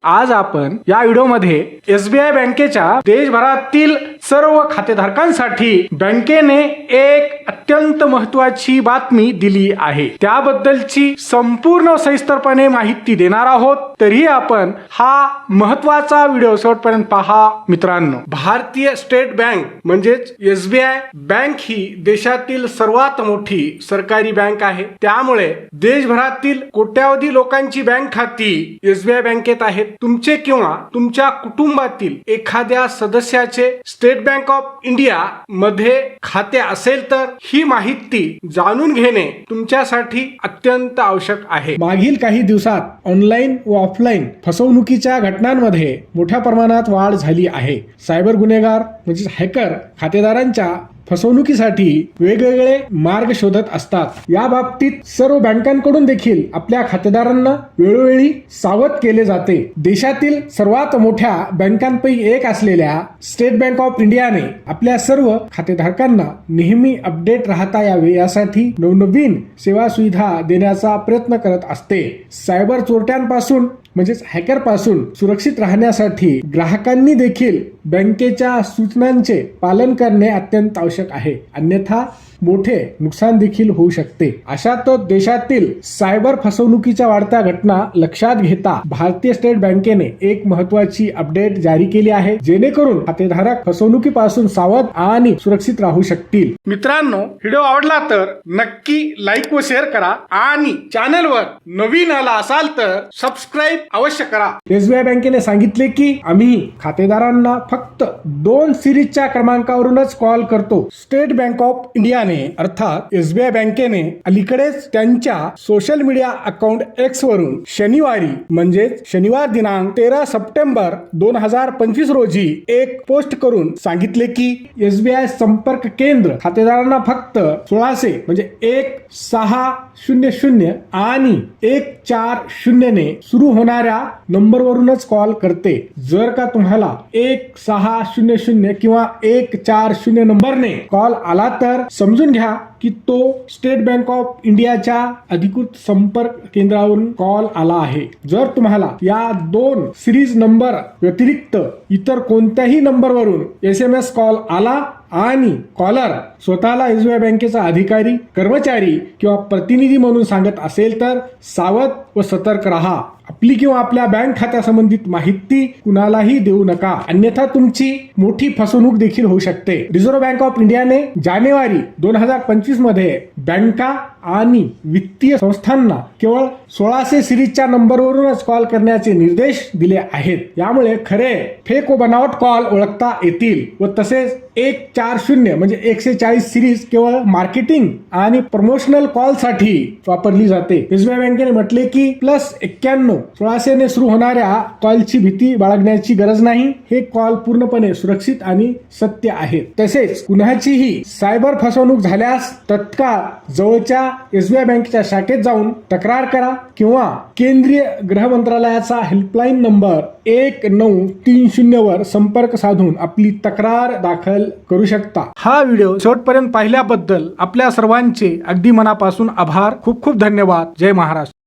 आज आपण या व्हिडिओमध्ये एसबीआय बँकेच्या देशभरातील सर्व खातेधारकांसाठी बँकेने एक अत्यंत महत्त्वाची बातमी दिली आहे। त्याबद्दलची संपूर्ण सविस्तरपणे माहिती देणार आहोत। तरीही आपण हा महत्त्वाचा व्हिडिओ शेवटपर्यंत पहा मित्रांनो। भारतीय स्टेट बँक म्हणजेच एसबीआय बँक ही देशातील सर्वात मोठी सरकारी बँक आहे। त्यामुळे देशभरातील कोट्यावधी लोकांची बँक खाती एसबीआय बँकेत आहेत। तुमचे किंवा तुमच्या कुटुंबातील एखाद्या सदस्याचे स्टेट बँक ऑफ इंडिया मध्ये खाते असेल तर ही माहिती जाणून घेणे तुमच्यासाठी अत्यंत आवश्यक आहे। मागील काही दिवसात ऑनलाईन व ऑफलाईन फसवणुकीच्या घटनांमध्ये मोठ्या प्रमाणात वाढ झाली आहे। सायबर गुन्हेगार म्हणजे हॅकर खातेदारांच्या फसवणुकीसाठी वेगवेगळे मार्ग शोधत असतात। या बाबतीत सर्व बँकांकडून देखील आपल्या खातेदारांना वेळोवेळी सावध केले जाते। देशातील सर्वात मोठ्या बँकांपैकी एक असलेल्या स्टेट बँक ऑफ इंडियाने आपल्या सर्व खातेधारकांना नेहमी अपडेट राहता यावे यासाठी नवनवीन सेवा सुविधा देण्याचा प्रयत्न करत असते। सायबर चोरट्यांपासून म्हणजेच हॅकर पासून सुरक्षित राहण्यासाठी ग्राहकांनी देखील बँकेच्या सूचनांचे पालन करणे अत्यंत आवश्यक आहे, अन्यथा मोठे नुकसान देखील होऊ शकते। अशातच देशातील सायबर फसवणुकीच्या वाढत्या घटना लक्षात घेता भारतीय स्टेट बँकेने एक महत्त्वाची अपडेट जारी केली आहे, जेणेकरून खातेधारक फसवणुकीपासून सावध आणि सुरक्षित राहू शकतील। मित्रांनो, व्हिडिओ आवडला तर नक्की लाईक व शेअर करा आणि चॅनलवर नवीन आला असाल तर सबस्क्राईब अवश्य करा। एसबीआय बँकेने सांगितले की आम्ही खातेदारांना फक्त 2 सिरीजच्या क्रमांकावरूनच कॉल करतो। स्टेट बँक ऑफ इंडियाने अर्थात एसबीआय बँकेने अलीकडेच त्यांच्या सोशल मीडिया अकाउंट एक्स वरून शनिवारी म्हणजेच शनिवार दिनांक 13 सप्टेंबर 2025 रोजी एक पोस्ट करून सांगितले की एसबीआय संपर्क केंद्र खातेदारांना फक्त 1600 म्हणजे 1600 आणि 140 ने सुरू होणाऱ्या नंबरवरूनच कॉल करते। जर का तुम्हाला 1600 किंवा 140 नंबरने कॉल आला तर समजून घ्या की तो स्टेट बँक ऑफ इंडियाच्या अधिकृत संपर्क केंद्रावरून कॉल आला आहे। जर तुम्हाला या 2 सिरीज नंबर व्यतिरिक्त इतर कोणत्याही नंबरवरून SMS कॉल आला आणि कॉलर स्वतःला एसबीआय बँकेचा अधिकारी, कर्मचारी किंवा प्रतिनिधी म्हणून सांगत असेल तर सावध व सतर्क राहा। आपली किंवा आपल्या बँक खात्या संबंधित माहिती कुणालाही देऊ नका, अन्यथा तुमची मोठी फसवणूक देखील होऊ शकते। रिझर्व्ह बँक ऑफ इंडियाने जानेवारी 2025 मध्ये बँका आणि वित्तीय संस्थांना केवळ 1600 सिरीजच्या नंबरवरूनच कॉल करण्याचे निर्देश दिले आहेत। यामुळे खरे फेक व बनावट कॉल ओळखता येतील व तसेच 140 म्हणजे 140 सिरीज केवळ मार्केटिंग आणि प्रमोशनल कॉल साठी वापरली जाते। एसबीआय बँकेने म्हटले की +91 1600 ने सुरू होणाऱ्या कॉलची भीती बाळगण्याची गरज नाही। हे कॉल पूर्णपणे सुरक्षित आणि सत्य आहेत। तसेच कुणाचीही सायबर फसवणूक झाल्यास तत्काळ जवळच्या एसबीआय बँकेच्या शाखेत जाऊन तक्रार करा किंवा केंद्रीय गृह मंत्रालयाचा हेल्पलाईन नंबर 1930 वर संपर्क साधून आपली तक्रार दाखल करू शकता। हा व्हिडिओ शेवटपर्यंत पाहिल्याबद्दल आपल्या सर्वांचे अगदी मनापासून आभार। खूप खूप धन्यवाद। जय महाराष्ट्र।